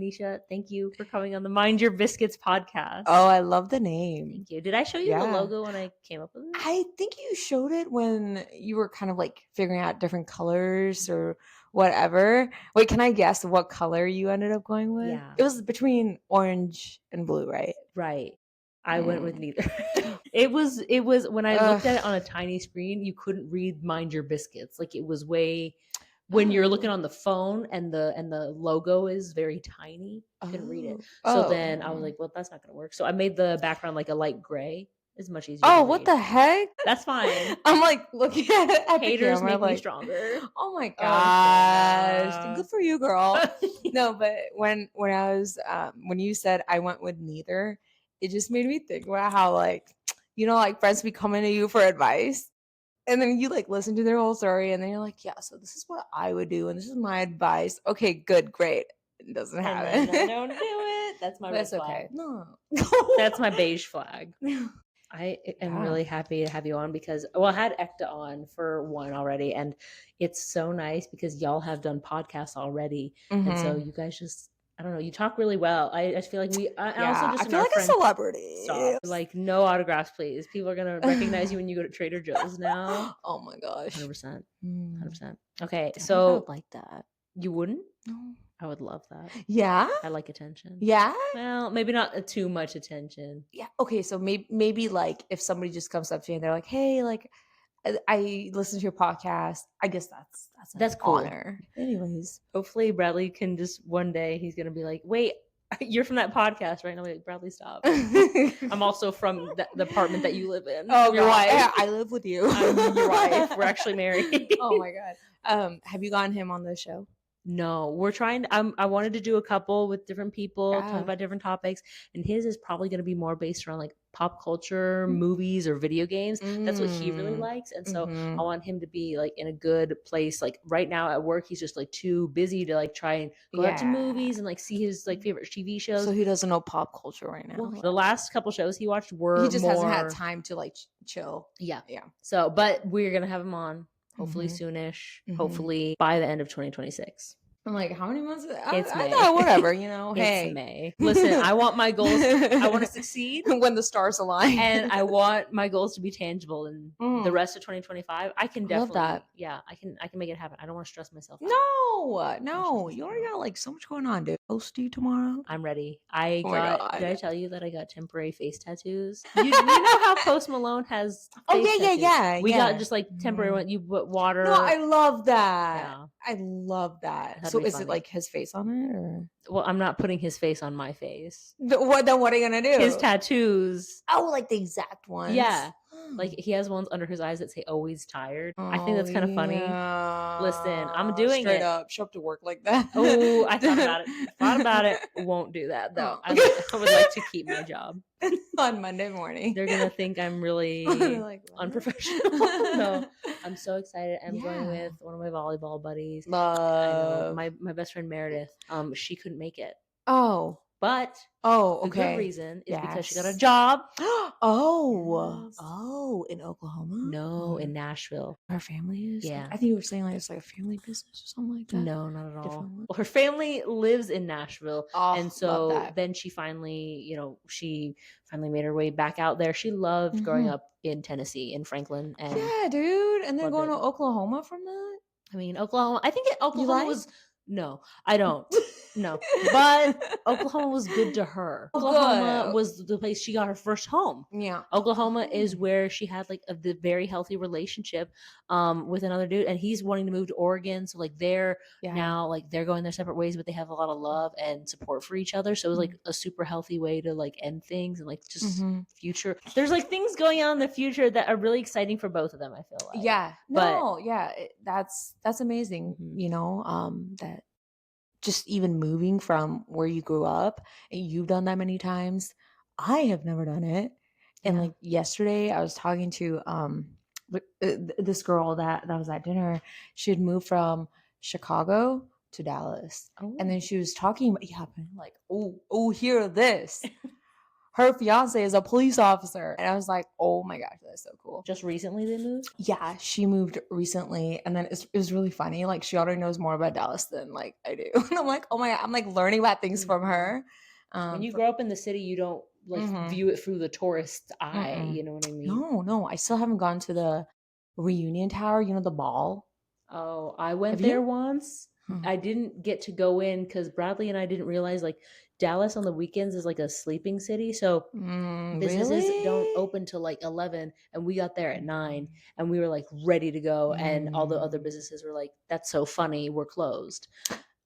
Nisha, thank you for coming on the Mind Your Biscuits podcast. Oh, I love the name. Thank you. Did I show you the logo when I came up with it? I think you showed it when you were kind of like figuring out different colors or whatever. Wait, can I guess what color you ended up going with? Yeah. It was between orange and blue, right? Right. I went with neither. It was when I looked at it on a tiny screen, you couldn't read Mind Your Biscuits. Like it was way when you're looking on the phone and the logo is very tiny, you couldn't read it. So then I was like, well, that's not gonna work. So I made the background like a light gray. It's much easier. Oh, what the heck? That's fine. I'm like looking at haters the camera, make me stronger. Oh my gosh. Good for you, girl. No, but when I was when you said I went with neither, it just made me think about how like, you know, like friends be coming to you for advice. And then you like listen to their whole story and then you're like, yeah, so this is what I would do and this is my advice. Okay, good, great. It doesn't happen. No, don't do it. That's my red flag. Okay. No. That's my beige flag. I am really happy to have you on because, well, I had Ekta on for one already, and it's so nice because y'all have done podcasts already, and so you guys just, I don't know, you talk really well. I feel like I feel like a celebrity. Stop. Like, no autographs, please. People are gonna recognize you when you go to Trader Joe's now. Oh my gosh, 100%, 100%. Okay, I so would like that. You wouldn't? No. I would love that. Yeah? I like attention. Yeah? Well, maybe not too much attention. Yeah. Okay, so maybe like if somebody just comes up to you and they're like, hey, like I listen to your podcast. I guess that's cool. Honor. Anyways. Hopefully Bradley can just one day he's gonna be like, wait, you're from that podcast, right? And I'm like, Bradley, stop. I'm also from the apartment that you live in. Oh, your wife. Yeah, I live with you. I'm your wife. We're actually married. Oh my God. Have you gotten him on the show? No, we're trying to, I wanted to do a couple with different people talking about different topics, and his is probably going to be more based around like pop culture, movies, or video games. That's what he really likes, and so I want him to be like in a good place. Like right now at work, he's just like too busy to like try and go out to movies and like see his like favorite TV shows. So he doesn't know pop culture right now. Well, the last couple shows he watched were he just hasn't had time to like chill. Yeah. So, but we're gonna have him on. Hopefully soonish. Hopefully by the end of 2026. I'm like, how many months? It's May. I thought whatever, you know. It's May. Listen, I want my goals. I want to succeed when the stars align, and I want my goals to be tangible in the rest of 2025. I can definitely, love that. Yeah, I can make it happen. I don't want to stress myself out. No, you already got like so much going on, dude. Post you tomorrow. I'm ready. Did I tell you that I got temporary face tattoos? You know how Post Malone has tattoos? Yeah. We got just like temporary one. You put water. No, I love that. Yeah. I love that. So is it like his face on it, or? Well, I'm not putting his face on my face. Then what are you gonna do? His tattoos. Oh, like the exact ones. Yeah. Like he has ones under his eyes that say "always tired." I think that's kind of funny. Listen, I'm doing straight up. Show up to work like that. Oh, I thought about it. Won't do that though. I would like to keep my job on Monday morning. They're gonna think I'm really like, unprofessional. No, I'm so excited. I'm going with one of my volleyball buddies. Love. I know, my best friend Meredith. She couldn't make it. Oh. But okay. The good reason is because she got a job. In Oklahoma? No, in Nashville. Her family is? Yeah. I think you were saying like it's like a family business or something like that. No, not at all. Well, her family lives in Nashville. And so then she finally made her way back out there. She loved growing up in Tennessee, in Franklin. And yeah, dude. And then going to Oklahoma from that? I mean, Oklahoma. I think Oklahoma was... No, I don't. No, but Oklahoma was good to her. Oklahoma was the place she got her first home. Yeah. Oklahoma is where she had like the very healthy relationship with another dude, and he's wanting to move to Oregon. So like they're now like they're going their separate ways, but they have a lot of love and support for each other. So it was like a super healthy way to like end things and like just future. There's like things going on in the future that are really exciting for both of them, I feel like. Yeah. That's amazing. You know, that just even moving from where you grew up, and you've done that many times. I have never done it. And like yesterday I was talking to this girl that was at dinner. She had moved from Chicago to Dallas. And then she was talking about, like, hear this. her fiance is a police officer. And I was like, oh my gosh, that's so cool. Just recently they moved? Yeah, she moved recently. And then it was really funny. Like she already knows more about Dallas than like I do. And I'm like, oh my God, I'm like learning about things from her. When you grow up in the city, you don't like view it through the tourist eye. You know what I mean? No, I still haven't gone to the Reunion Tower, you know, the ball. Oh, I went there once. I didn't get to go in because Bradley and I didn't realize like Dallas on the weekends is like a sleeping city. So businesses don't open till like 11 and we got there at 9 and we were like ready to go. And all the other businesses were like, that's so funny. We're closed.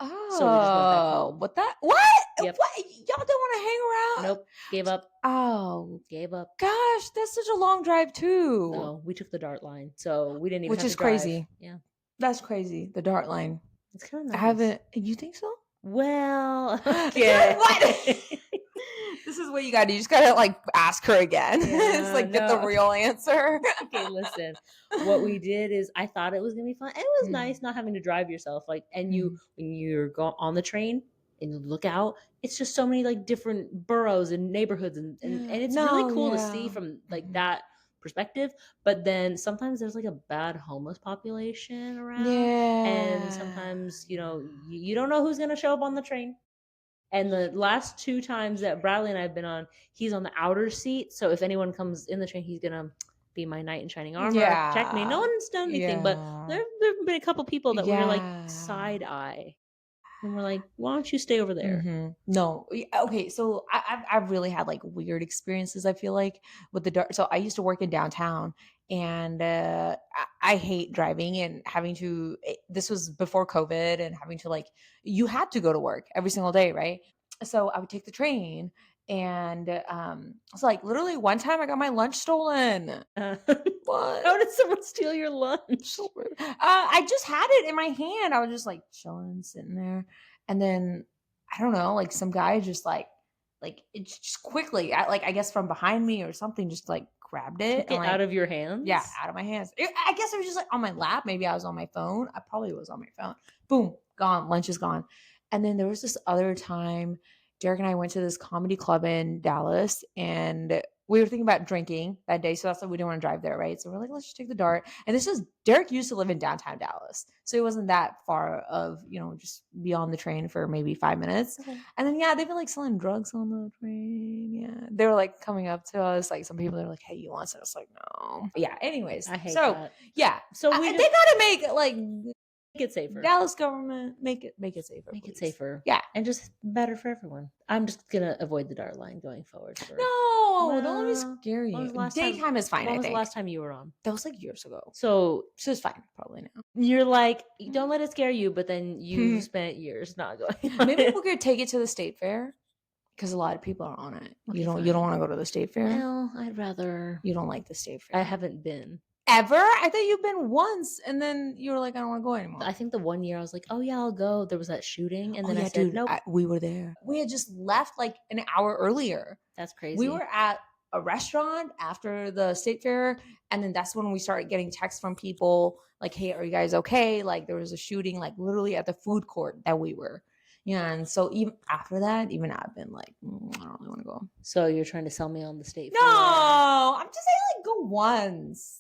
Oh, so we just went back home. What? Yep. What? Y'all don't want to hang around? Nope. Gave up. Oh, gave up. Gosh, that's such a long drive too. Oh, we took the Dart line, so we didn't even. Which have is to drive. Crazy. Yeah, that's crazy. The Dart line. It's kind of nice. I haven't. You think so? Well, okay. What? This is what you got to do. You just got to like ask her again. Yeah, it's like get the real answer. Okay, listen. What we did is I thought it was gonna be fun. It was nice not having to drive yourself. Like, and when you're on the train and you look out, it's just so many like different boroughs and neighborhoods, and it's really cool to see from like that perspective. But then sometimes there's like a bad homeless population around, and sometimes you don't know who's gonna show up on the train. And the last 2 times that Bradley and I have been on, he's on the outer seat. So if anyone comes in the train, he's gonna be my knight in shining armor. Check me. No one's done anything, but there have been a couple people that were like side eye. And we're like, why don't you stay over there? No. Okay. So I've really had like weird experiences, I feel like, with the dark. So I used to work in downtown and I hate driving and having to, this was before COVID and having to like, you had to go to work every single day, right? So I would take the train and it's like literally one time I got my lunch stolen. What? How did someone steal your lunch? So rude. I just had it in my hand. I was just like chilling, sitting there, and then I don't know, like some guy just like it just quickly, I guess from behind me or something, just like grabbed it, Took it out of your hands. Yeah, out of my hands. I guess it was just like on my lap. Maybe I was on my phone. I probably was on my phone. Boom, gone. Lunch is gone. And then there was this other time. Derek and I went to this comedy club in Dallas and we were thinking about drinking that day. So that's why we didn't want to drive there, right? So we're like, let's just take the Dart. And this is, Derek used to live in downtown Dallas. So it wasn't that far of, just be on the train for maybe 5 minutes. Okay. And then, they've been like selling drugs on the train. Yeah. They were like coming up to us. Like some people, they're like, hey, you want some? I was like, no. Yeah. Anyways. I hate that. Yeah. So they got to make it like, make it safer. Dallas government, make it safer. Make it safer. Yeah. And just better for everyone. I'm just going to avoid the Dart line going forward. Don't let me scare you. Daytime is fine, When was the last time you were on? That was like years ago. So it's fine probably now. You're like, don't let it scare you, but then you spent years not going on Maybe we could take it to the state fair. Because a lot of people are on it. Okay, you don't want to go to the state fair? No, I'd rather. You don't like the state fair? I haven't been. Ever? I thought you've been once, and then you were like, I don't want to go anymore. I think the one year I was like, oh yeah, I'll go. There was that shooting, and then I said, nope. We were there. We had just left like an hour earlier. That's crazy. We were at a restaurant after the state fair, and then that's when we started getting texts from people like, hey, are you guys okay? Like there was a shooting like literally at the food court that we were. Yeah, and so even after that, even I've been like, I don't really want to go. So you're trying to sell me on the state fair? No, I'm just saying like go once.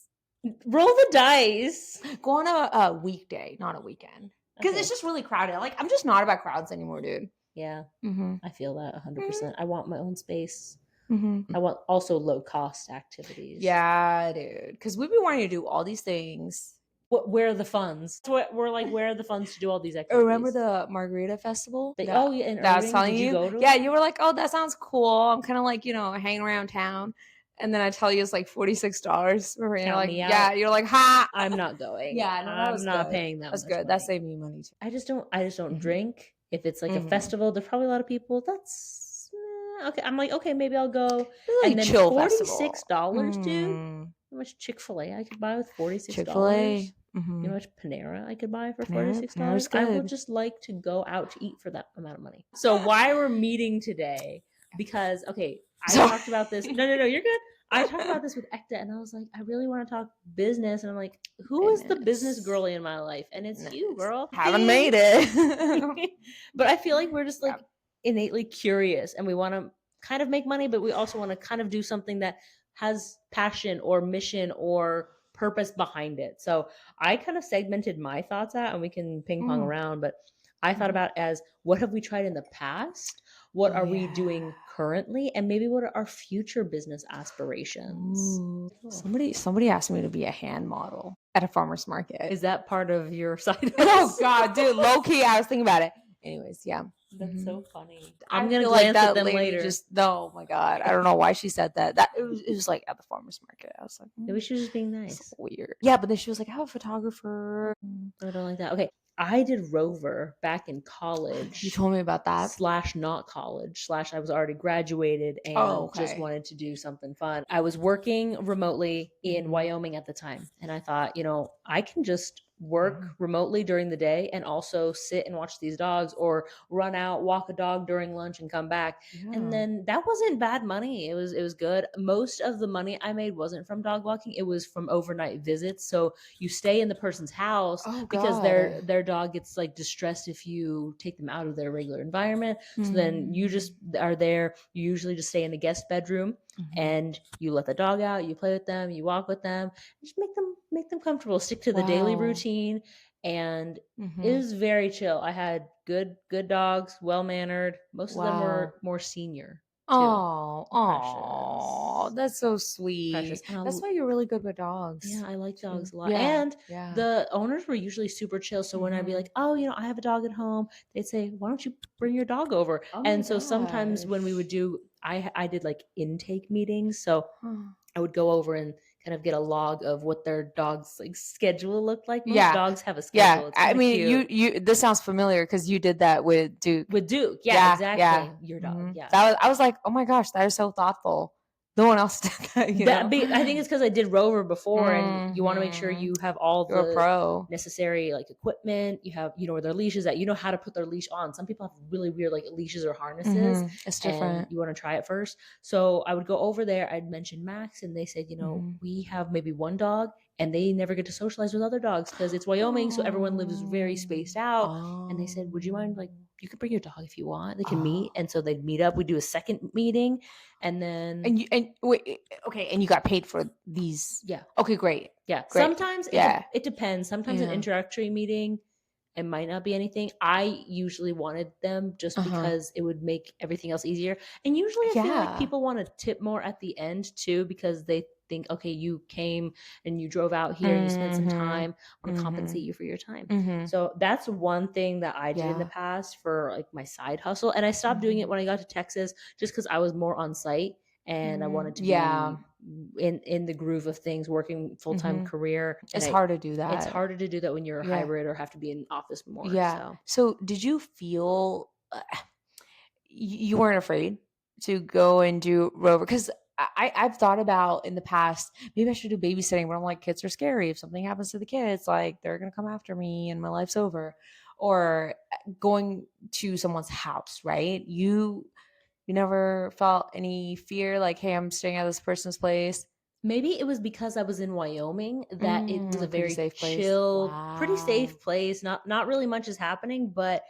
Roll the dice. Go on a weekday, not a weekend. Because it's just really crowded. Like, I'm just not about crowds anymore, dude. Yeah. I feel that 100%. I want my own space. I want also low-cost activities. Yeah, dude. Because we've been wanting to do all these things. Where are the funds? We're like, where are the funds to do all these activities? Remember the Margarita Festival? Yeah, in that I was telling you? Go to yeah, you were like, oh, that sounds cool. I'm kind of like, hanging around town. And then I tell you it's like $46. You're like, yeah, you're like, ha! I'm not going. Yeah, no, I'm not paying that. That's good. That saved me money too. I just don't drink. If it's like a festival, there's probably a lot of people. That's okay. I'm like, okay, maybe I'll go. Like and then chill $46, dude. How much Chick-fil-A I could buy with $46? Chick-fil-A. You know how much Panera I could buy for $46? I would just like to go out to eat for that amount of money. So why we're meeting today? Because I talked about this. No, you're good. I talked about this with Ekta, and I was like, I really want to talk business, and I'm like, who is the business girly in my life? And it's you, girl. Haven't made it. But I feel like we're just like innately curious, and we want to kind of make money, but we also want to kind of do something that has passion or mission or purpose behind it. So I kind of segmented my thoughts out, and we can ping pong Mm. around, but I thought about as what have we tried in the past? What Oh are we yeah. doing currently? And maybe what are our future business aspirations? Ooh. Cool. Somebody asked me to be a hand model at a farmer's market. Is that part of your side Oh hustle? God, dude, low key, I was thinking about it. Anyways, yeah. That's so funny. I I'm gonna feel like glance at that them lady later. just oh my God. I don't know why she said that. It was like at the farmer's market. I was like, Maybe she was just being it's nice. weird. Yeah, but then she was like, I have a photographer. I don't like that. Okay. I did Rover back in college. You told me about that. Slash not college, slash I was already graduated Oh, and just okay. wanted to do something fun. I was working remotely in Mhm. Wyoming at the time. And I thought, I can just work Mhm. remotely during the day and also sit and watch these dogs or run out, walk a dog during lunch and come back. And Yeah. then that wasn't bad money. It was good. Most of the money I made wasn't from dog walking. It was from overnight visits. So you stay in the person's house Oh because God. their dog gets like distressed if you take them out of their regular environment. So then you just Mm. are there. You usually just stay in the guest bedroom Mhm. and you let the dog out, you play with them, you walk with them, just make them comfortable, stick to the daily Wow. routine. And it Mhm. was very chill. I had good dogs, well mannered. Most of them Wow. were more senior too. Oh, oh, Precious. that's so sweet. Precious. And That's why you're really good with yeah, dogs I like too. dogs a lot. Yeah, And yeah. the owners were usually super chill. So when I'd be Mhm. like, oh, I have a dog at home, they'd say, why don't you bring your dog over? Oh my And so sometimes when we would gosh. do, I did like intake meetings. So Huh. I would go over and kind of get a log of what their dog's like schedule looked like. Most Yeah. dogs have a Yeah. schedule. It's I kind of mean, cute. you this sounds familiar because you did that with Duke. With Duke, yeah, Yeah, yeah. exactly. Your dog, yeah. That was I was like, oh my gosh, that is so thoughtful. No one else did that, you know? I think it's because I did Rover before, and you want to make sure Mhm. you have all You're a the pro. necessary like equipment. You have where their leashes at. You know how to put their leash on. Some people have really weird like leashes or harnesses, It's and different. you want to try it first. So I would go over there. I'd mention Max, and they said, Mhm. we have maybe one dog, and they never get to socialize with other dogs because it's Wyoming, so everyone lives very spaced Oh. out. And they said, would you mind like Oh. you could bring your dog if you want. They can meet, Oh. and so they'd meet up. We'd do a second meeting, and then And wait, okay, and you got paid for these. yeah. Okay, great. Yeah, Great. sometimes Yeah. it depends. Sometimes an Yeah. introductory meeting, it might not be anything. I usually wanted them just Uh-huh. because it would make everything else easier. And usually I feel like Yeah. people want to tip more at the end too because they think, okay, you came and you drove out here and you spent some Mhm. time. I want to compensate Mhm. you for your time. Mhm. So that's one thing that I did in the Yeah. past for like my side hustle. And I stopped doing it Mhm. when I got to Texas just because I was more on site and I wanted to Yeah. be in the groove of things, working full-time Mhm. career. And It's hard to do it's that. harder to do that when you're a Yeah. hybrid or have to be in office more. Yeah. So So, did you feel you weren't afraid to go and do Rover? Because I've thought about in the past, maybe I should do babysitting, but I'm like, kids are scary. If something happens to the kids, like they're gonna come after me and my life's over. Or going to someone's house, right? You never felt any fear, like, hey, I'm staying at this person's place. maybe it was because I was in Wyoming that it was a A pretty very safe place. chill, pretty Wow. safe place. Not really much is happening, but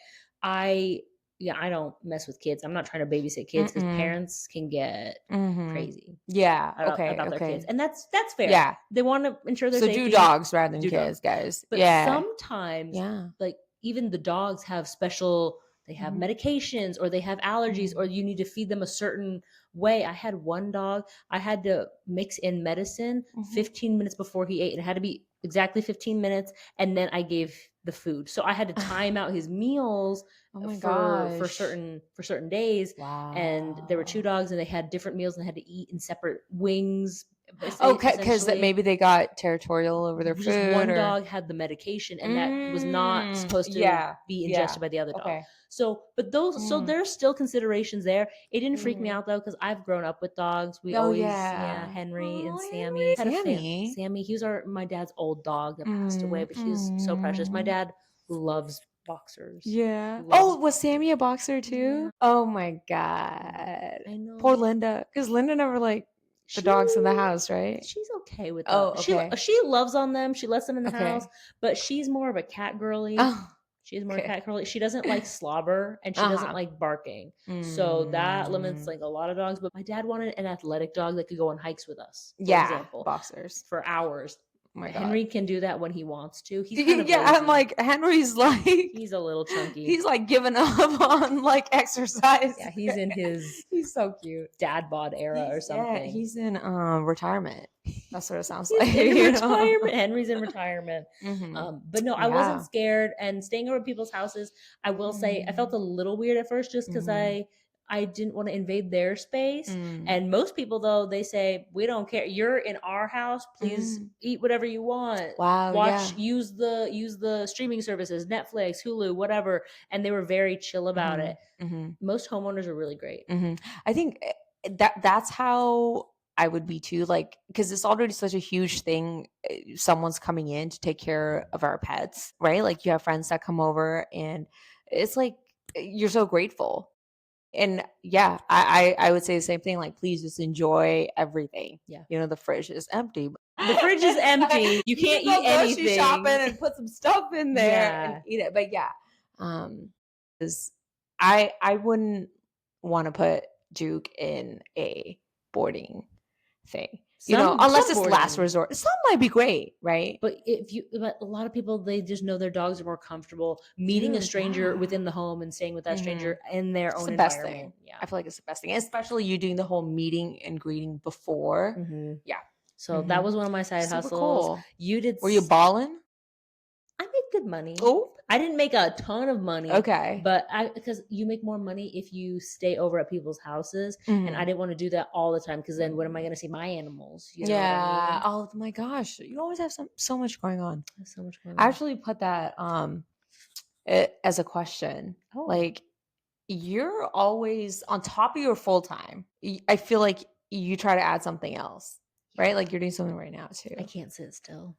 I yeah, I don't mess with kids. I'm not trying to babysit kids because Mm-mm. parents can get Mm-hmm. crazy Yeah. Okay. about their kids. Okay. And that's fair. Yeah. They want to ensure their So do safety, dogs rather than do dogs. kids, guys. But Yeah. sometimes, Yeah. like even the dogs have special, they have Mhm. medications or they have allergies or Mhm. you need to feed them a certain way. I had one dog, I had to mix in medicine Mhm. 15 minutes before he ate. And it had to be exactly 15 minutes. And then I gave the food. So I had to time out his meals Oh my for gosh. certain days. And there were two Wow. dogs and they had different meals and they had to eat in separate wings, Okay, because that essentially. maybe they got territorial over their Just food one or dog had the medication and that was not supposed to yeah. be Yeah. ingested by the other dog. Okay. So, but those, so Mm. there's still considerations there. It didn't freak me Mhm. out though, because I've grown up with dogs. We Oh always, yeah, yeah. Henry and Oh, Sammy. Had a Sammy. Sammy. He was my dad's old dog that passed away, Mm, but he was so precious. My mm. dad loves boxers. Yeah. Loves, Oh, was Sammy a boxer yeah, too? Oh my yeah. god. I Poor know. Linda, because Linda never liked the She dogs in the house, right? she's okay with the Oh, okay. she loves on them. She lets them in the house, Okay. but she's more of a cat girly. Oh. She's more cat girly. She doesn't like slobber and she doesn't like barking. So that limits like a lot of dogs. But my dad wanted an athletic dog that could go on hikes with us, for example, boxers. for hours. Oh my God. Henry can do that when he wants to. He's kind of yeah, lazy. I'm like, Henry's like, he's a little chunky. He's like giving up on like exercise. Yeah, he's in his he's so cute dad bod era or something. Yeah, he's in retirement. That's what it sounds he's like. in retirement. Henry's in retirement. But no, I wasn't scared. And staying over at people's houses, I will say, I felt a little weird at first just because I didn't want to invade their space. And most people, though, they say, we don't care. You're in our house. Please eat whatever you want. Wow. Watch, use the streaming services, Netflix, Hulu, whatever. And they were very chill about it. Most homeowners are really great. I think that's how I would be too. Like, because it's already such a huge thing. Someone's coming in to take care of our pets, right? Like you have friends that come over and it's like, you're so grateful. And yeah, I would say the same thing. Like, please just enjoy everything. Yeah, the fridge is empty. The fridge is empty. You can't eat anything. Grocery shopping and put some stuff in there and eat it. But yeah, I wouldn't want to put Duke in a boarding thing. Unless it's last resort. Some might be great, right? But but a lot of people, they just know their dogs are more comfortable meeting a stranger within the home and staying with that stranger in their own environment. Thing. Yeah, I feel like it's the best thing, especially you doing the whole meeting and greeting before. Yeah. So that was one of my side hustles. Cool. You did? Were you balling? I made good money. Oh, I didn't make a ton of money. Okay. But because you make more money if you stay over at people's houses. And I didn't want to do that all the time because then when am I going to see my animals? You know what I mean? Oh my gosh. You always have so much going on. So much going on. I actually put that as a question. Oh. Like, you're always on top of your full time. I feel like you try to add something else, right? Like you're doing something right now too. I can't sit still.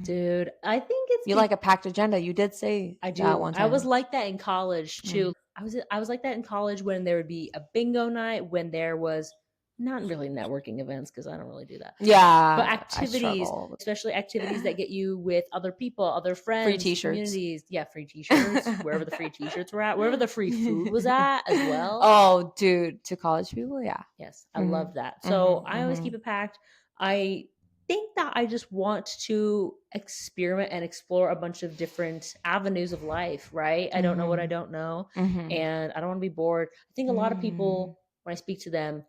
Dude, I think it's like a packed agenda. You did say I do. That one time. I was like that in college too. I was like that in college when there would be a bingo night, when there was not really networking events because I don't really do that. Yeah, but activities, especially activities that get you with other people, other friends, free t-shirts, communities. Yeah, free t-shirts. Wherever the free t-shirts were at, wherever the free food was at as well. Oh, dude, to college people, yeah. Yes, I love that. So I always keep it packed. I think that I just want to experiment and explore a bunch of different avenues of life, right? I don't know what I don't know, and I don't want to be bored. I think a lot of people, when I speak to them,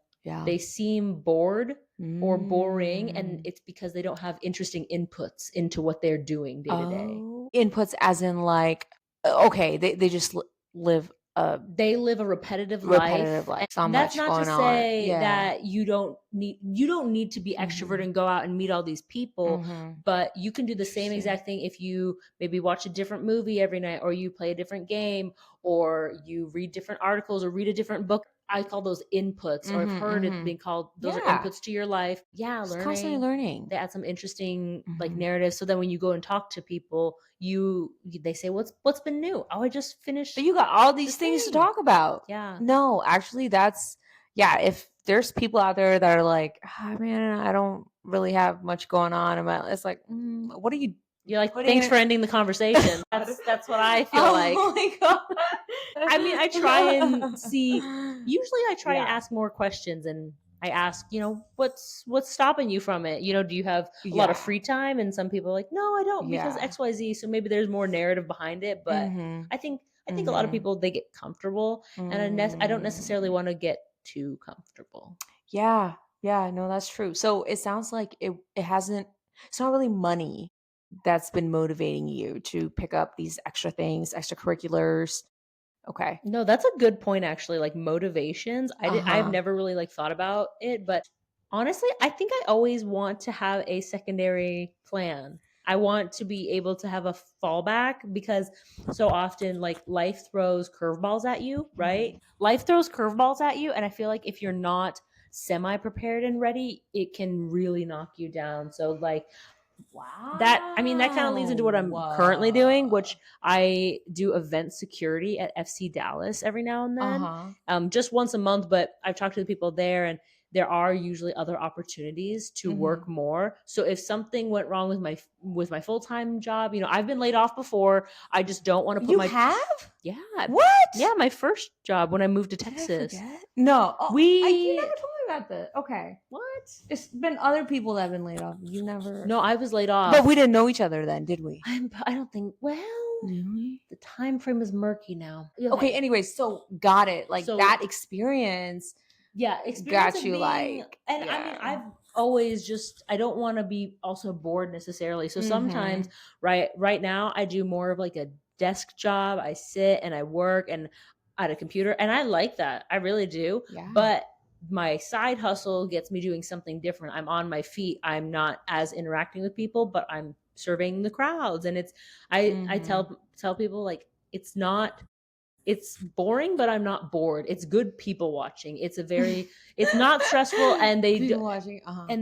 they seem bored or boring, and it's because they don't have interesting inputs into what they're doing day to day. Inputs as in like, okay, they just live they live a repetitive life. And that's not to say that you don't need to be extrovert and go out and meet all these people, but you can do the same exact thing if you maybe watch a different movie every night, or you play a different game, or you read different articles or read a different book. I call those inputs, or I've heard it being called, those are inputs to your life. Yeah, learning. Constantly learning. They add some interesting like narratives. So then when you go and talk to people, they say, what's been new? Oh, I just finished. But you got all these things to talk about. Yeah. No, actually if there's people out there that are like, oh, man, I don't really have much going on. It's like, what are you? You're like, thanks for ending the conversation. That's what I feel like. Oh my God. I mean, I try and see. Usually, I try and ask more questions, and I ask, what's stopping you from it? Do you have a lot of free time? And some people are like, no, I don't, because XYZ. So maybe there's more narrative behind it. But I think a lot of people, they get comfortable, and I don't necessarily want to get too comfortable. Yeah, no, that's true. So it sounds like it's not really money that's been motivating you to pick up these extra things, extracurriculars. Okay. No, that's a good point, actually. Like motivations. I've never really thought about it, but honestly, I think I always want to have a secondary plan. I want to be able to have a fallback, because so often life throws curveballs at you, right? Life throws curveballs at you. And I feel like if you're not semi-prepared and ready, it can really knock you down. So wow. That kind of leads into what I'm currently doing, which I do event security at FC Dallas every now and then. Just once a month, but I've talked to the people there, and there are usually other opportunities to work more. So if something went wrong with my full-time job, I've been laid off before. I just don't want to put You have? Yeah. What? Yeah, my first job when I moved to Texas. Did I forget? No. Oh, you never told me about that. Okay. What? It's been other people that have been laid off. You never. No, I was laid off. But we didn't know each other then, did we? I don't think. Well, really? The time frame is murky now. Okay. Anyways, so got it. Like that experience. Yeah, experience got you like. And yeah. I mean, I've always just, I don't want to be also bored necessarily. So sometimes, right now, I do more of like a desk job. I sit and I work and at a computer, and I like that. I really do. Yeah. But my side hustle gets me doing something different. I'm on my feet. I'm not as interacting with people, but I'm surveying the crowds. And it's, I tell people like, it's boring, but I'm not bored. It's good people watching. It's not stressful, and they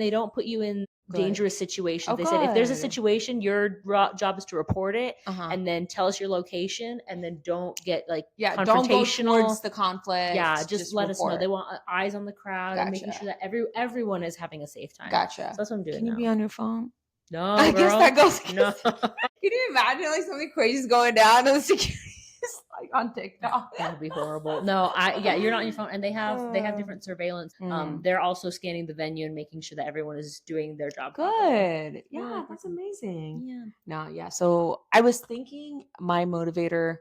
don't put you in dangerous situations. They said if there's a situation, your job is to report it and then tell us your location, and then don't get like confrontational. Don't go towards the conflict. Yeah, just let us know. They want eyes on the crowd and making sure that everyone is having a safe time. Gotcha. So that's what I'm doing. Can you be on your phone? No, I guess that goes. No. Can you imagine like something crazy is going down in the security? Like on TikTok. That would be horrible. No, you're not on your phone, and they have different surveillance. They're also scanning the venue and making sure that everyone is doing their job. Good. Yeah, that's amazing. Yeah. No, yeah. So I was thinking my motivator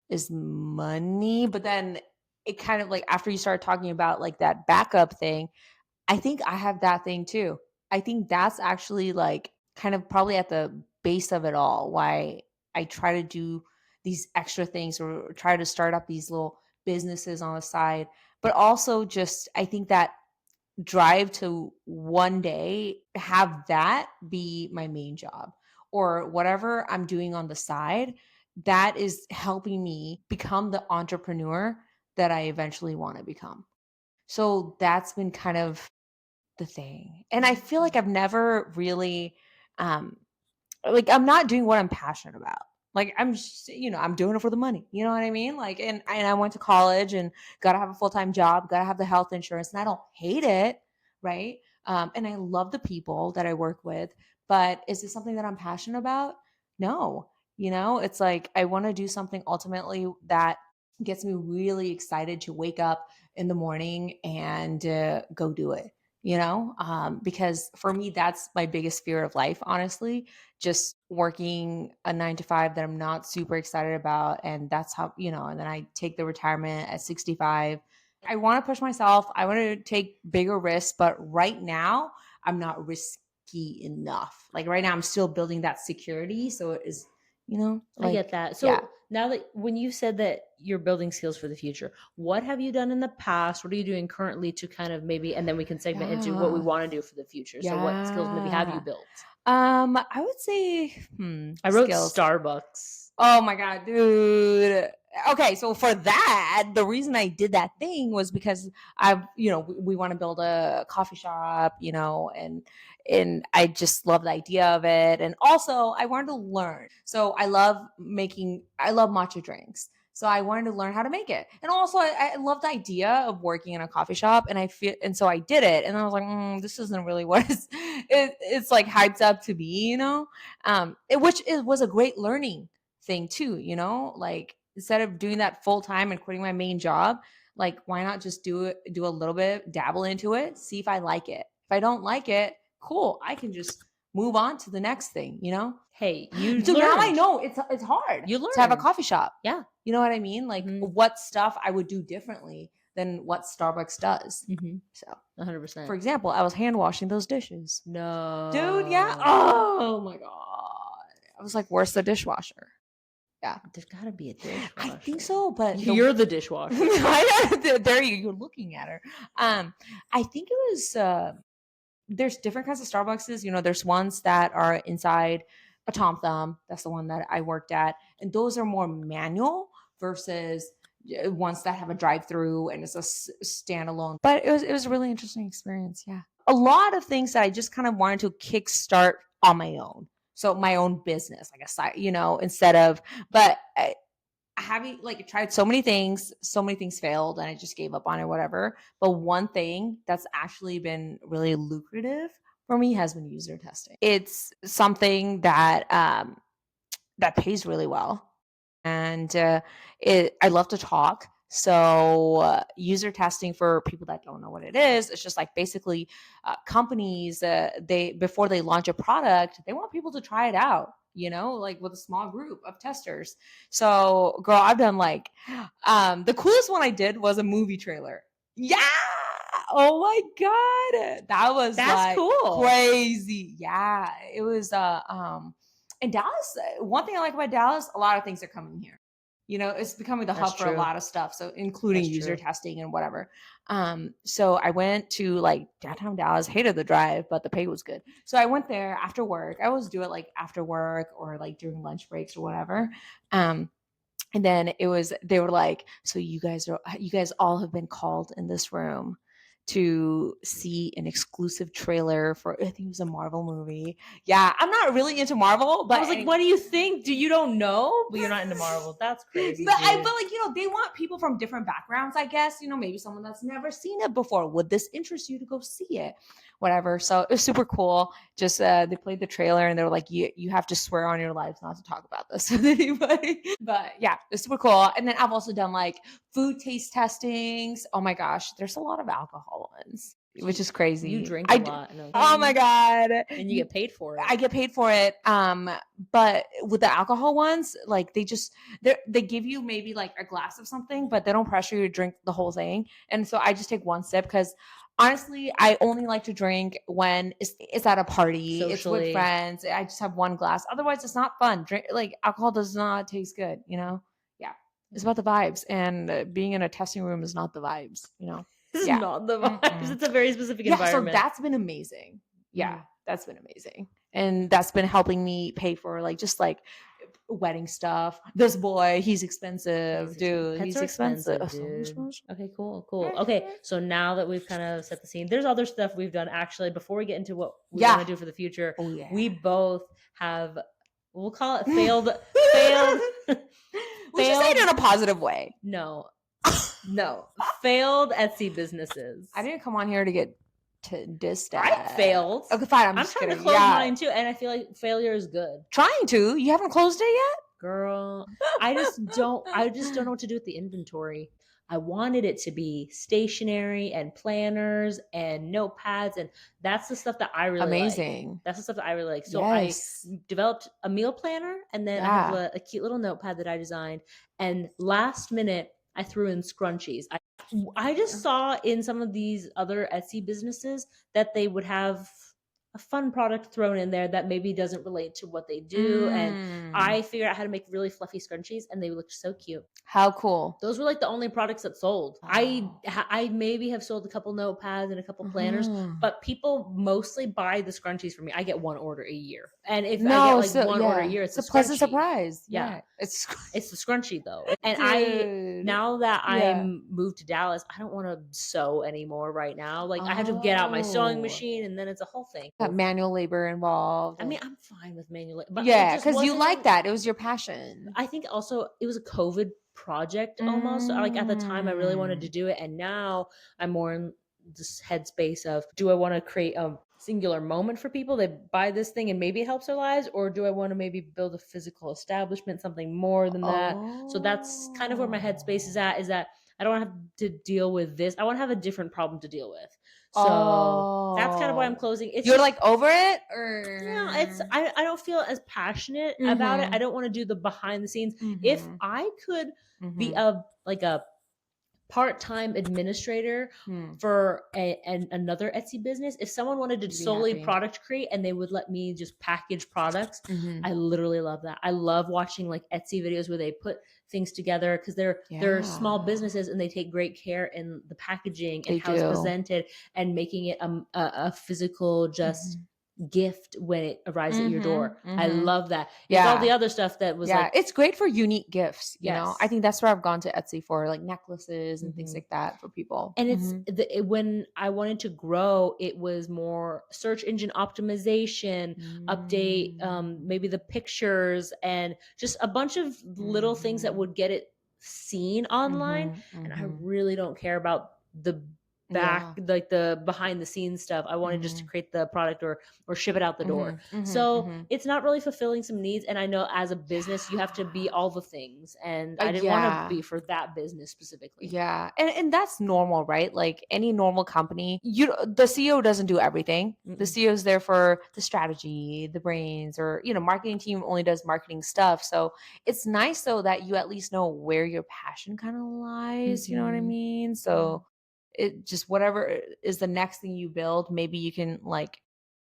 is money, but then it kind of like after you started talking about like that backup thing, I think I have that thing too. I think that's actually like kind of probably at the base of it all, why I try to do these extra things or try to start up these little businesses on the side. But also just, I think that drive to one day have that be my main job or whatever I'm doing on the side, that is helping me become the entrepreneur that I eventually want to become. So that's been kind of the thing. And I feel like I've never really like I'm not doing what I'm passionate about. Like I'm just, I'm doing it for the money. You know what I mean? Like and I went to college and got to have a full-time job, got to have the health insurance, and I don't hate it, right? And I love the people that I work with, but is it something that I'm passionate about? No. It's like I want to do something ultimately that gets me really excited to wake up in the morning and go do it. Because for me, that's my biggest fear of life, honestly, just working a 9 to 5 that I'm not super excited about. And that's how, and then I take the retirement at 65. I want to push myself. I want to take bigger risks, but right now I'm not risky enough. Like right now I'm still building that security. So it is, I get that. So now that when you said that you're building skills for the future, what have you done in the past? What are you doing currently to kind of maybe, and then we can segment into what we want to do for the future. So what skills maybe have you built? I would say, I wrote skills. Starbucks. Oh my God, dude. Okay. So for that, the reason I did that thing was because we want to build a coffee shop, and I just love the idea of it. And also I wanted to learn. So I love matcha drinks. So I wanted to learn how to make it. And also I love the idea of working in a coffee shop, and so I did it. And I was like, this isn't really what it's like hyped up to be, which was a great learning thing too, like instead of doing that full time and quitting my main job, like why not just do a little bit, dabble into it, see if I like it. If I don't like it, cool, I can just move on to the next thing, Hey, so now I know it's hard you learn to have a coffee shop. Yeah, you know what I mean? Like what stuff I would do differently than what Starbucks does. So 100%. For example, I was hand washing those dishes. No, dude, yeah. Oh my God, I was like, where's the dishwasher? Yeah, there's got to be a dishwasher. I think so, but you're the dishwasher. There you're looking at her. I think it was. There's different kinds of Starbuckses. There's ones that are inside a Tom Thumb. That's the one that I worked at, and those are more manual versus ones that have a drive-through and it's a standalone. But it was a really interesting experience. Yeah, a lot of things that I just kind of wanted to kickstart on my own. So my own business, like a side, instead of, but having like tried so many things failed, and I just gave up on it, whatever. But one thing that's actually been really lucrative for me has been user testing. It's something that that pays really well, and I love to talk. So user testing, for people that don't know what it is, it's just like basically companies, they before they launch a product, they want people to try it out, like with a small group of testers. So girl, I've done like the coolest one I did was a movie trailer. Yeah. Oh my god, that's like cool. crazy. Yeah, it was in Dallas. One thing I like about Dallas, a lot of things are coming here. It's becoming the hub for a lot of stuff, so including user testing and whatever. So I went to like downtown Dallas, hated the drive, but the pay was good. So I went there after work. I always do it like after work or like during lunch breaks or whatever. And then they were like, so you guys all have been called in this room to see an exclusive trailer for, I think it was a Marvel movie. Yeah, I'm not really into Marvel, but I was like, what do you think? You don't know? But you're not into Marvel. That's crazy. But I feel like, they want people from different backgrounds, I guess. Maybe someone that's never seen it before. Would this interest you to go see it? Whatever. So it was super cool. Just they played the trailer and they were like, you have to swear on your lives not to talk about this with anybody. But yeah, it's super cool. And then I've also done like food taste testings. Oh my gosh, there's a lot of alcohol ones, which is crazy. You drink a lot. Oh my god. And you get paid for it. I get paid for it. But with the alcohol ones, like they give you maybe like a glass of something, but they don't pressure you to drink the whole thing. And so I just take one sip, because honestly, I only like to drink when it's at a party, socially. It's with friends. I just have one glass. Otherwise, it's not fun. Like alcohol does not taste good, Yeah. It's about the vibes, and being in a testing room is not the vibes, This is not the vibes. Mm-mm. It's a very specific environment. So that's been amazing. Yeah, that's been amazing. And that's been helping me pay for like just like wedding stuff. This boy, he's expensive, dude. He's expensive, dude. Okay, cool. Okay, so now that we've kind of set the scene, there's other stuff we've done actually. Before we get into what we want to do for the future, we both have, we'll call it failed. We should say it in a positive way. No, failed Etsy businesses. I didn't come on here to get to diss that. I failed. Okay, fine. I'm trying kidding. to close mine too, and I feel like failure is good. Trying to? You haven't closed it yet, girl. I just don't know what to do with the inventory. I wanted it to be stationery and planners and notepads, and that's the stuff that I really like. That's the stuff that I really like. So I developed a meal planner, and then I have a cute little notepad that I designed. And last minute, I threw in scrunchies. I just saw in some of these other Etsy businesses that they would have a fun product thrown in there that maybe doesn't relate to what they do. And I figured out how to make really fluffy scrunchies, and they looked so cute. How cool. Those were like the only products that sold. Oh. I maybe have sold a couple notepads and a couple planners, but people mostly buy the scrunchies from me. I get one order a year. And if I get like one order a year, it's a pleasant surprise. Yeah. It's the scrunchie though. And now that I'm moved to Dallas, I don't want to sew anymore right now. Like I have to get out my sewing machine, and then it's a whole thing. Got manual labor involved. I mean, I'm fine with manual labor. But because you like that. It was your passion. I think also it was a COVID project almost. Like at the time I really wanted to do it, and now I'm more in this headspace of, do I want to create a singular moment for people that buy this thing and maybe it helps their lives, or do I want to maybe build a physical establishment, something more than that? So that's kind of where my headspace is that I don't have to deal with this. I want to have a different problem to deal with. So that's kind of why I'm closing. You're just, like over it, or I don't feel as passionate about it. I don't want to do the behind the scenes. If I could be a part-time administrator for another Etsy business, if someone wanted to solely product create and they would let me just package products, I literally love that. I love watching like Etsy videos where they put things together, because they're small businesses and they take great care in the packaging and how it's presented and making it a physical gift when it arrives at your door. I love that. It's Yeah. all the other stuff that was like, it's great for unique gifts, you know? I yes. think that's where I've gone to Etsy for, like, necklaces and things like that for people. And it's when I wanted to grow, it was more search engine optimization, update, maybe the pictures, and just a bunch of little things that would get it seen online. And I really don't care about the back, Yeah. like the behind the scenes stuff. I wanted just to create the product or ship it out the door. So it's not really fulfilling some needs. And I know as a business, you have to be all the things. And I didn't want to Yeah. be for that business specifically. Yeah. And that's normal, right? Like any normal company, the CEO doesn't do everything. The CEO is there for the strategy, the brains, or, marketing team only does marketing stuff. So it's nice though that you at least know where your passion kind of lies, you know what I mean? So it just whatever is the next thing you build, maybe you can like,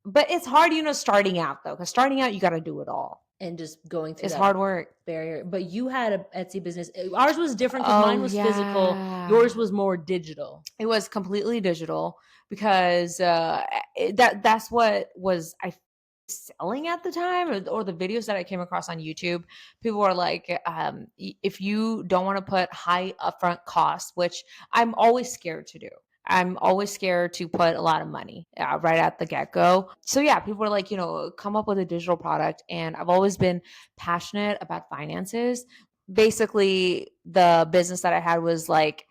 but it's hard, starting out though, because starting out you got to do it all. And just going through It's that hard work. barrier. But you had a Etsy business. Ours was different because Oh mine was physical. yeah. Yours was more digital. It was completely digital because that's what was I selling at the time, or the videos that I came across on YouTube. People were like, if you don't want to put high upfront costs, which I'm always scared to do. I'm always scared to put a lot of money right at the get go. So yeah, people were like, come up with a digital product. And I've always been passionate about finances. Basically, the business that I had was like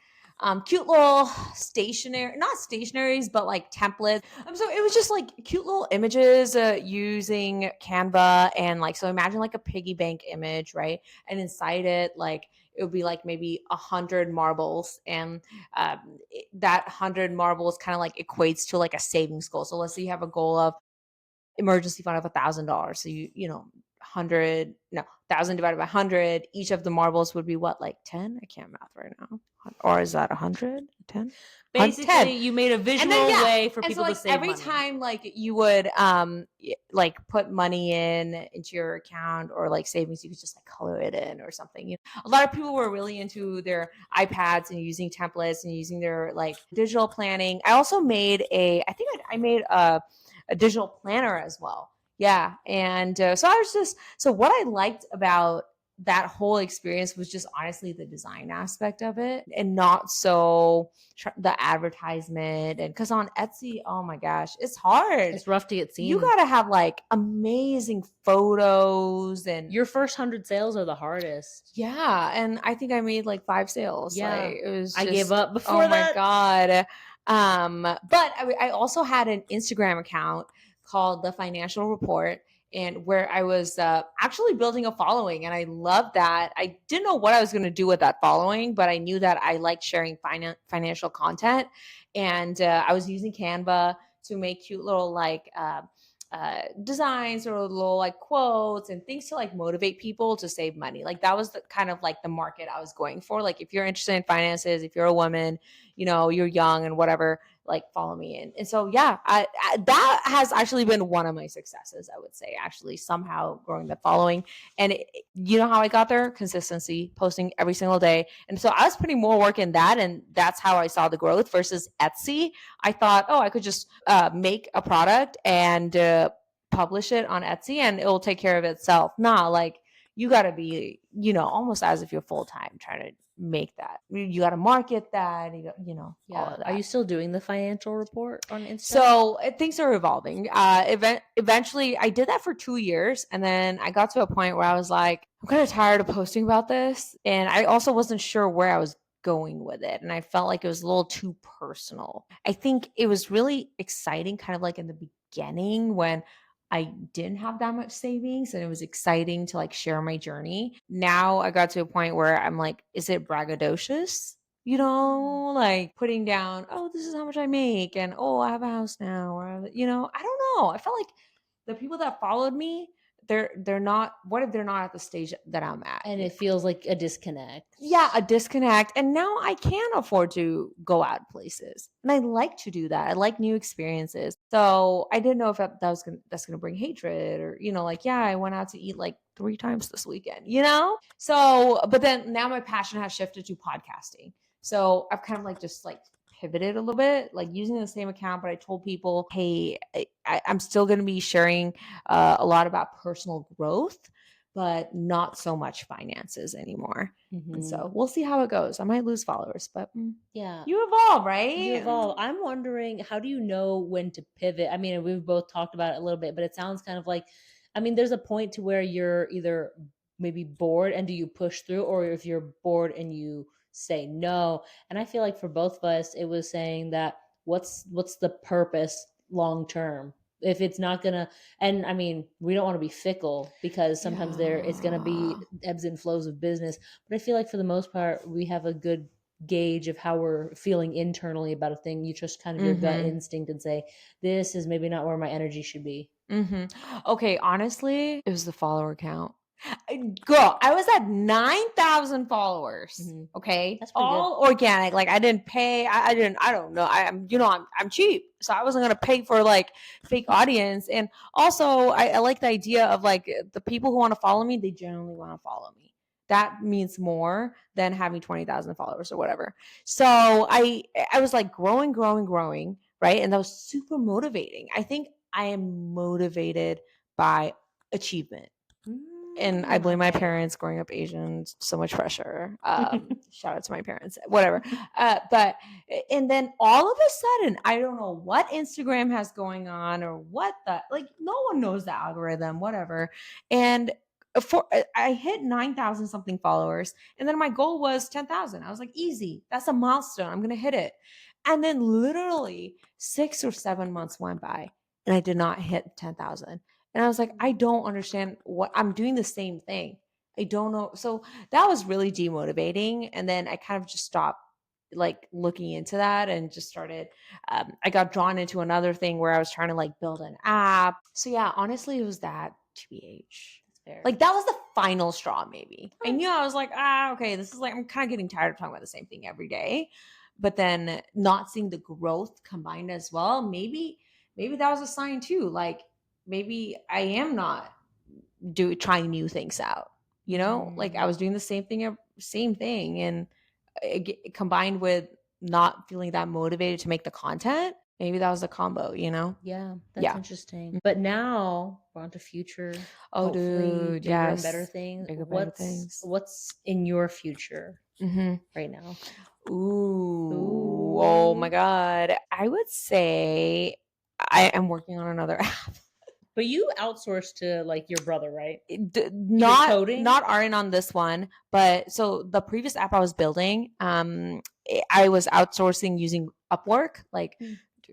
cute little not stationaries, but like templates. So it was just like cute little images using Canva, and like, so imagine like a piggy bank image, right? And inside it, like, it would be like maybe 100 marbles, and that 100 marbles kind of like equates to like a savings goal. So let's say you have a goal of emergency fund of $1,000. So hundred no 1,000 divided by 100. Each of the marbles would be what, like 10? I can't math right now. Or is that 100? 10? Basically, 10. you made a visual way for people so, to like, save every money. time like you would like put money into your account or like savings, you could just like color it in or something. A lot of people were really into their iPads and using templates and using their like digital planning. I also made I think I made a digital planner as well. Yeah. And so what I liked about that whole experience was just honestly the design aspect of it, and not so the advertisement. And because on Etsy, oh my gosh, it's hard. It's rough to get seen. You got to have like amazing photos, and your first 100 sales are the hardest. Yeah. And I think I made like 5 sales. Yeah. Like, it was I gave up before oh that. my God. But I also had an Instagram account called The Financial Report, and where I was actually building a following. And I loved that. I didn't know what I was going to do with that following, but I knew that I liked sharing financial content. And I was using Canva to make cute little like designs or little like quotes and things to like motivate people to save money. Like, that was the kind of like the market I was going for. Like, if you're interested in finances, if you're a woman, you're young and whatever, like, follow me in. And so yeah, I that has actually been one of my successes, I would say, actually somehow growing the following. And you know how I got there? Consistency, posting every single day. And so I was putting more work in that, and that's how I saw the growth. Versus Etsy, I thought, oh, I could just make a product and publish it on Etsy and it will take care of itself. Nah, like, you got to be, almost as if you're full time trying to make that. You got to market that, Yeah. all of that. Are you still doing the financial report on Instagram? So things are evolving. Eventually, I did that for 2 years, and then I got to a point where I was like, I'm kind of tired of posting about this, and I also wasn't sure where I was going with it, and I felt like it was a little too personal. I think it was really exciting, kind of like in the beginning when I didn't have that much savings, and it was exciting to like share my journey. Now I got to a point where I'm like, is it braggadocious? Like putting down, oh, this is how much I make, and oh, I have a house now, or I don't know. I felt like the people that followed me, they're not. What if they're not at the stage that I'm at? And it feels like a disconnect. Yeah, a disconnect. And now I can afford to go out places, and I like to do that. I like new experiences. So I didn't know if that's gonna bring hatred, or like, yeah, I went out to eat like 3 times this weekend. So, but then now my passion has shifted to podcasting. So I've kind of like just like pivoted a little bit, like using the same account, but I told people, hey, I'm still going to be sharing a lot about personal growth, but not so much finances anymore. And so we'll see how it goes. I might lose followers, but yeah, you evolve, right? You evolve. I'm wondering, how do you know when to pivot? I mean, we've both talked about it a little bit, but it sounds kind of like, I mean, there's a point to where you're either maybe bored and do you push through, or if you're bored and you say no. And I feel like for both of us, it was saying that what's the purpose long term? If it's not gonna, and I mean, we don't want to be fickle because sometimes there it's gonna be ebbs and flows of business. But I feel like for the most part, we have a good gauge of how we're feeling internally about a thing. You trust kind of your gut instinct and say, this is maybe not where my energy should be. Okay, honestly, it was the follower count. Girl, I was at 9,000 followers. Okay, that's pretty all good. Organic. Like I didn't pay. I don't know. I'm cheap, so I wasn't gonna pay for like fake audience. And also, I like the idea of like the people who want to follow me. They genuinely want to follow me. That means more than having 20,000 followers or whatever. So I was like growing, right, and that was super motivating. I think I am motivated by achievement. And I blame my parents growing up Asian, so much pressure. Shout out to my parents, whatever. But and then all of a sudden, I don't know what Instagram has going on or what like no one knows the algorithm, whatever. And I hit 9,000 something followers, and then my goal was 10,000. I was like, easy, that's a milestone. I'm gonna hit it. And then literally 6 or 7 months went by, and I did not hit 10,000. And I was like, I don't understand what I'm doing the same thing. I don't know. So that was really demotivating. And then I kind of just stopped like looking into that and just started, I got drawn into another thing where I was trying to like build an app. So yeah, honestly, it was that, TBH. Like that was the final straw, maybe. I knew, I was like, okay, this is like, I'm kind of getting tired of talking about the same thing every day. But then not seeing the growth combined as well, maybe that was a sign too. Like, maybe I am not trying new things out. Like I was doing the same thing, and combined with not feeling that motivated to make the content. Maybe that was a combo. Yeah, that's interesting. But now we're on to future. Oh, hopefully dude, bigger and better things. Better things. What's in your future right now? Ooh, oh my God. I would say I am working on another app. But you outsourced to like your brother, right? Not Arin on this one, but so the previous app I was building, I was outsourcing using Upwork, like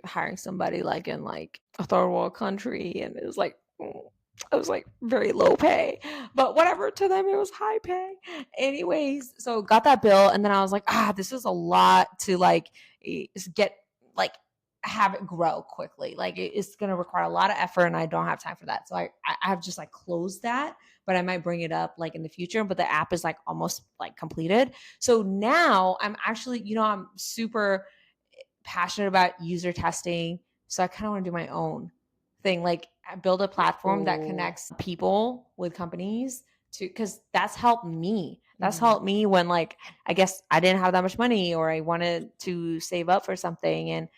hiring somebody like in like a third world country, and it was like very low pay, but whatever, to them it was high pay. Anyways, so got that bill, and then I was like, this is a lot to like get like have it grow quickly. Like it's going to require a lot of effort, and I don't have time for that. So I have just like closed that, but I might bring it up like in the future. But the app is like almost like completed. So now I'm actually, I'm super passionate about user testing. So I kind of want to do my own thing, like build a platform that connects people with companies because that's helped me. That's helped me when like, I guess I didn't have that much money, or I wanted to save up for something, and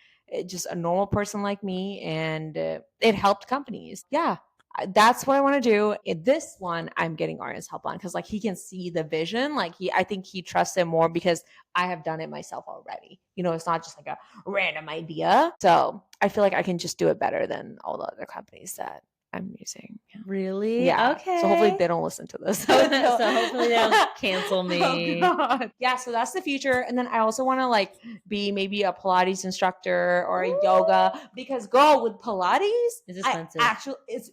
just a normal person like me, and it helped companies. Yeah, that's what I want to do. This one I'm getting Arya's help on, because like he can see the vision. Like I think he trusts it more because I have done it myself already. It's not just like a random idea. So I feel like I can just do it better than all the other companies that I'm using. Yeah. Really? Yeah. Okay. So hopefully they don't listen to this. So hopefully they don't cancel me. Oh, God. Yeah. So that's the future. And then I also want to like be maybe a Pilates instructor or a yoga, because girl, with Pilates, it's expensive. It's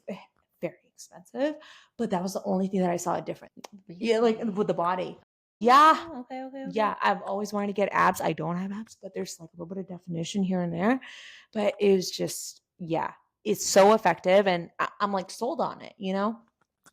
very expensive, but that was the only thing that I saw different. Yeah, like with the body. Yeah. Oh, okay. Yeah, I've always wanted to get abs. I don't have abs, but there's like a little bit of definition here and there. But it was just, it's so effective, and I'm like sold on it,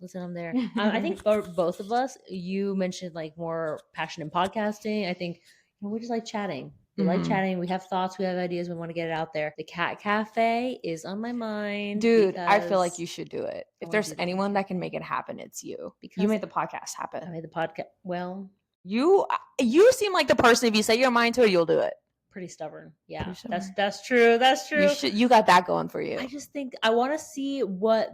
Listen, I'm there. I think for both of us, you mentioned like more passion in podcasting. I think we just like chatting. We like chatting. We have thoughts. We have ideas. We want to get it out there. The Cat Cafe is on my mind. Dude, I feel like you should do it. If there's anyone that can make it happen, it's you. Because you made the podcast happen. I made the podcast. Well, you seem like the person, if you say your mind to it, you'll do it. pretty stubborn. Yeah, Pretty stubborn. that's true. That's true. You got that going for you. I just think I want to see what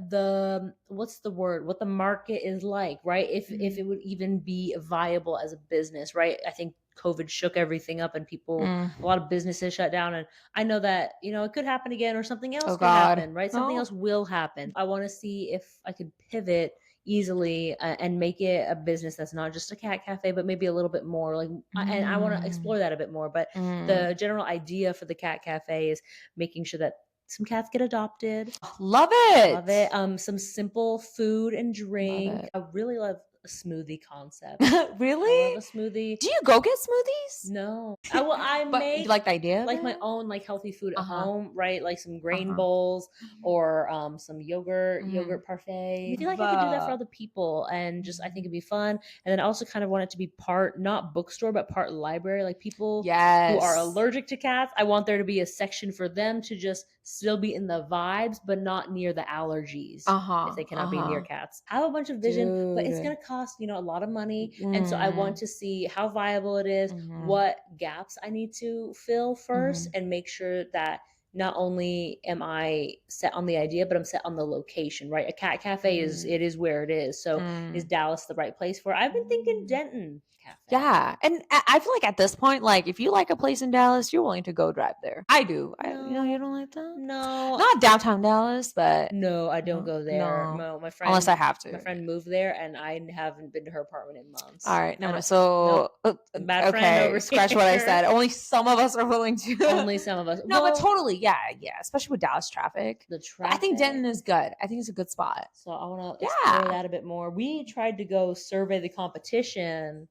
what's the word? What the market is like, right? If it would even be viable as a business, right? I think COVID shook everything up and a lot of businesses shut down. And I know that, it could happen again or something else Oh could God. happen, right? Something else will happen. I want to see if I could pivot easily and make it a business that's not just a cat cafe, but maybe a little bit more like, and I want to explore that a bit more. But the general idea for the cat cafe is making sure that some cats get adopted. Love it. Love it. Some simple food and drink. I really love a smoothie concept. Really? I love a smoothie. Do you go get smoothies? No. I But make you like the idea of like my it? own like healthy food at Uh-huh. home, right? Like some grain Uh-huh. bowls or some yogurt parfait. I feel like I could do that for other people and just I think it'd be fun. And then I also kind of want it to be part not bookstore but part library. Like people who are Yes. allergic to cats, I want there to be a section for them to just still be in the vibes but not near the allergies if they cannot be near cats. I have a bunch of vision, but it's Dude. going to cost, a lot of money. And so I want to see how viable it is, what gaps I need to fill first, and make sure that not only am I set on the idea, but I'm set on the location, right? A cat cafe it is where it is. So is Dallas the right place for it? I've been thinking Denton Cafe. Yeah. And I feel like at this point, like if you like a place in Dallas, you're willing to go drive there. I do. You don't like that? No. Not downtown Dallas, but no, I don't go there. No. My friend, Unless I have to. My friend moved there, and I haven't been to her apartment in months. All right, no. So bad friend over scratch here. what I said. Only some of us are willing to. Only some of us. No, but totally, yeah, especially with Dallas traffic. The traffic. I think Denton is good. I think it's a good spot. So I want to explore that a bit more. We tried to go survey the competition.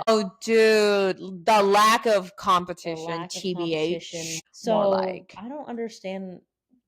Oh, dude, the lack of competition. TBH. So more like I don't understand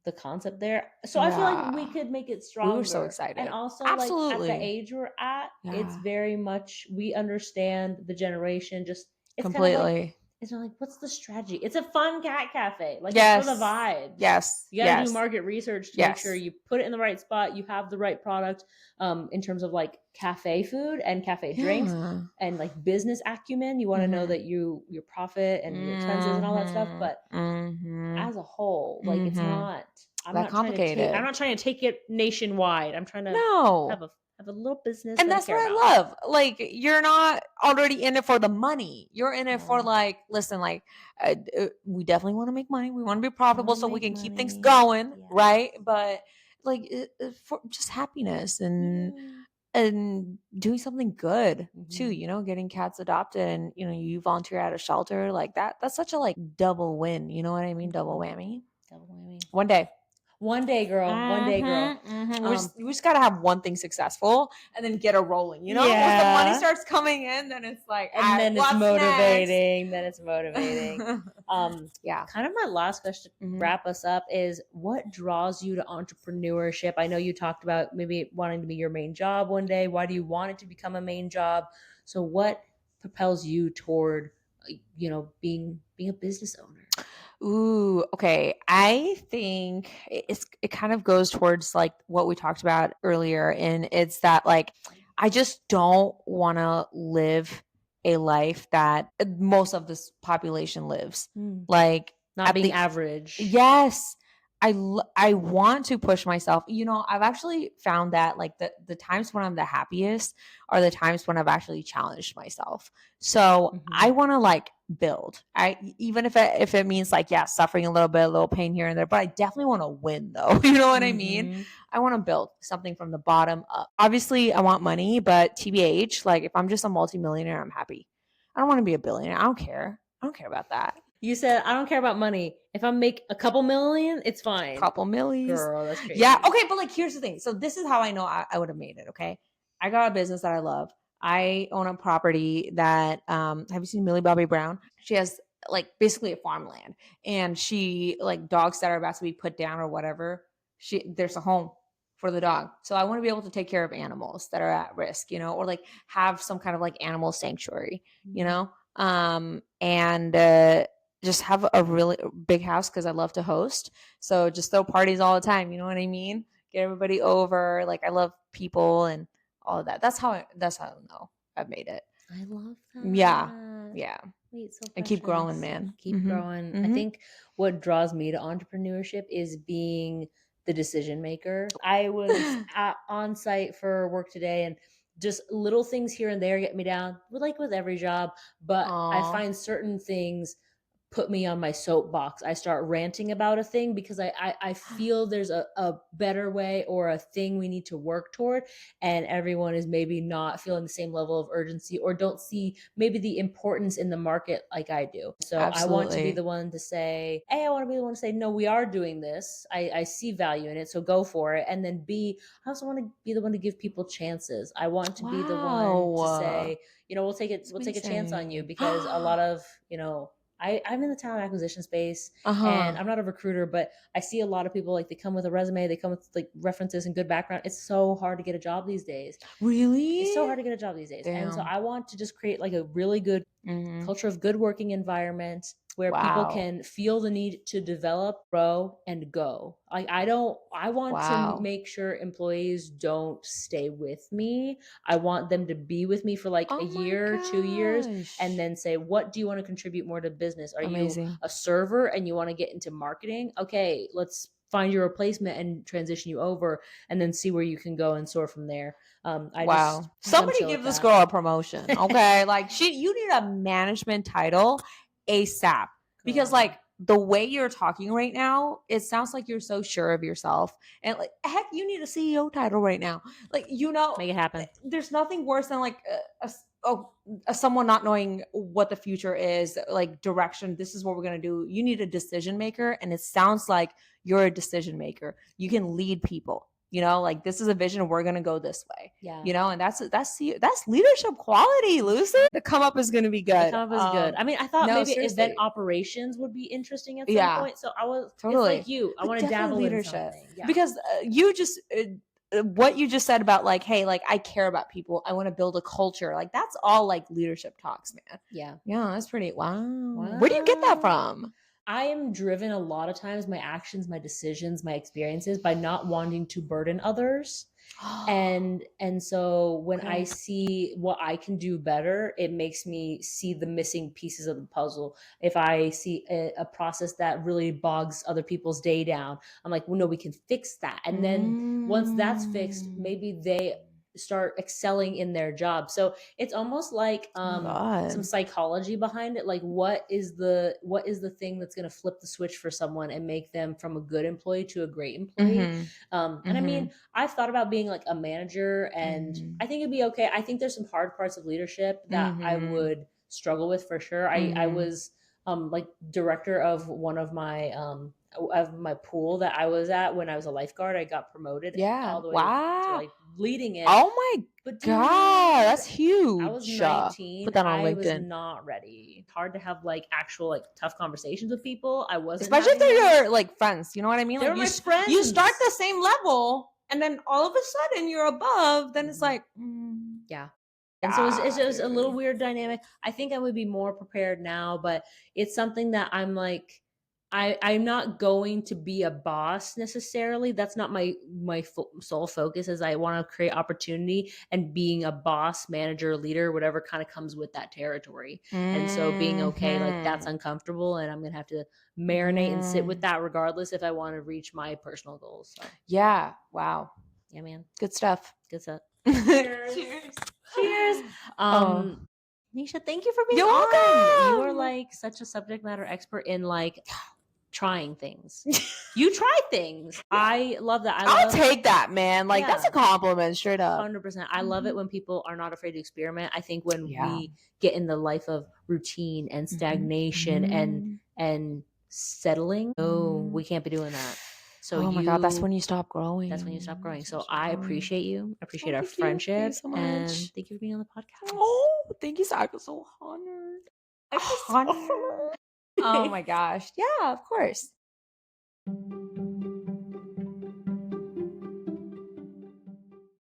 the concept there. So I feel like we could make it stronger. We were so excited. And also Absolutely. like at the age we're at, it's very much we understand the generation just it's completely. It's not like, what's the strategy? It's a fun cat cafe. Like, yes. it's for the vibes. Yes. You got to do market research to make sure Yes. you put it in the right spot. You have the right product in terms of like cafe food and cafe drinks and like business acumen. You want to know that your profit and your expenses and all that stuff. But as a whole, like it's not, I'm that not complicated. I'm not trying to take it nationwide. I'm trying to have a little business. And that's what I love. Like, you're not already in it for the money. You're in it for like, listen, like, we definitely want to make money. We want to be profitable so we can keep things going, right? But like, for just happiness and doing something good too, getting cats adopted and, you volunteer at a shelter like that. That's such a like double win. You know what I mean? Double whammy. One day. One day, girl. One day, girl. We just gotta have one thing successful and then get it rolling. Once the money starts coming in, then it's like, and then it's motivating. Then it's motivating. Kind of my last question to wrap us up is, what draws you to entrepreneurship? I know you talked about maybe wanting to be your main job one day. Why do you want it to become a main job? So what propels you toward, being a business owner? Ooh, okay. I think it kind of goes towards like what we talked about earlier. And it's that like, I just don't want to live a life that most of this population lives. Like not being average. Yes. I want to push myself. I've actually found that like the times when I'm the happiest are the times when I've actually challenged myself. So I want to like build. Even if it means like, suffering a little pain here and there, but I definitely want to win though. You know what I mean? I want to build something from the bottom up. Obviously I want money, but TBH, like if I'm just a multimillionaire, I'm happy. I don't want to be a billionaire. I don't care about that. You said, I don't care about money. If I make a couple million, it's fine. Couple millions. Girl, that's crazy. Yeah. Okay. But like, here's the thing. So this is how I know I would have made it. Okay. I got a business that I love. I own a property that, have you seen Millie Bobby Brown? She has like basically a farmland, and she like dogs that are about to be put down or whatever. There's a home for the dog. So I want to be able to take care of animals that are at risk, or like have some kind of like animal sanctuary, and just have a really big house because I love to host. So just throw parties all the time. You know what I mean? Get everybody over. Like I love people and all of that. That's how I know I've made it. I love that. Yeah. Yeah. Wait, so and keep growing, precious. man. Keep growing. I think what draws me to entrepreneurship is being the decision maker. I was on site for work today, and just little things here and there get me down, like with every job. But I Aw, find certain things put me on my soapbox. I start ranting about a thing because I feel there's a better way or a thing we need to work toward. And everyone is maybe not feeling the same level of urgency or don't see maybe the importance in the market like I do. So I want to be absolutely. the one to say, A, I want to be the one to say, no, we are doing this. I see value in it. So go for it. And then B, I also want to be the one to give people chances. I want to be the one to Wow. say, That's we'll take a chance on you amazing. because a lot of, I'm in the talent acquisition space and Uh-huh. I'm not a recruiter, but I see a lot of people like they come with a resume, they come with like references and good background. It's so hard to get a job these days. It's so Really? hard to get a job these days. And so Damn. I want to just create like a really good Mhm. culture of good working environment where people Wow. can feel the need to develop, grow, and go. Like I want to Wow. make sure employees don't stay with me. I want them to be with me for like a Oh my year, 2 years, and gosh. then say, what do you want to contribute more to business? Are you Amazing. a server and you want to get into marketing? Okay, let's find your replacement and transition you over and then see where you can go and soar from there. I just Wow. I'm Somebody chill give with this that. girl a promotion, okay? Like you need a management title ASAP because Girl, like the way you're talking right now, it sounds like you're so sure of yourself. And like heck, you need a CEO title right now. Like make it happen. there's nothing worse than like someone not knowing what the future is, like direction. This is what we're going to do. You need a decision maker and it sounds like you're a decision maker. You can lead people. Like this is a vision. We're gonna go this way. Yeah. And that's leadership quality, Lucy. The come up is gonna be The good. come up is good. I mean, I thought No, maybe event seriously, operations would be interesting at some yeah, point. So it's like totally. you. I But want to definitely dabble in leadership something. Yeah. because you just what you just said about like, hey, like I care about people. I want to build a culture. Like that's all like leadership talks, man. Yeah. Yeah, that's pretty. Wow. Where do you get that Wow. from? I am driven a lot of times, my actions, my decisions, my experiences, by not wanting to burden others. And so when I Okay. see what I can do better, it makes me see the missing pieces of the puzzle. If I see a process that really bogs other people's day down, I'm like, well, no, we can fix that. And then once that's fixed, Mm. maybe they start excelling in their job. So it's almost like Oh my some God. psychology behind it. Like what is the thing that's going to flip the switch for someone and make them from a good employee to a great employee. Mm-hmm. And I Mm-hmm. mean, I've thought about being like a manager, and Mm-hmm. I think it'd be okay. I think there's some hard parts of leadership that I Mm-hmm. would struggle with for sure. I Mm-hmm. was like director of one of my pool that I was at when I was a lifeguard. I got promoted Yeah. all the way to Wow. like leading it. Oh my But God. dude, That's I was huge. Put 19. that on I was LinkedIn. not ready. Hard to have like actual like tough conversations with people. I wasn't Especially if having they're them. your like friends. You know what I mean? They Like were my you start the friends. same level and then all of a sudden you're above. Then it's Mhm. like, Yeah. And so it's yeah, just a little dude. weird dynamic. I think I would be more prepared now, but it's something that I'm like, I'm not going to be a boss necessarily. That's not my sole focus. Is I want to create opportunity, and being a boss, manager, leader, whatever kind of comes with that territory. And so being okay, like that's Mm-hmm. uncomfortable, and I'm gonna have to marinate and sit with Mm. that regardless if I want to reach my personal goals. So Yeah. Wow. yeah, man, Good stuff. good stuff. Cheers. Cheers. Cheers. Oh, Nisha, thank you for being you're on. You are welcome. like such a subject matter expert in like trying things. You try things. I love that. I I'll love, take that, man. Like that's a yeah, compliment, straight up. 100%. I love it Mhm. when people are not afraid to experiment. I think when Yeah. we get in the life of routine and Mhm. stagnation Mhm. and settling, no, we can't be doing that. So Oh my God, that's when you stop that's when you stop growing. growing. That's when you So stop I growing. appreciate you. I Oh, appreciate our thank you. Thank you friendship, so and much. thank you for being on the podcast. Oh, thank you. I feel so honored. I feel so Honored. Oh my gosh. Yeah, of course.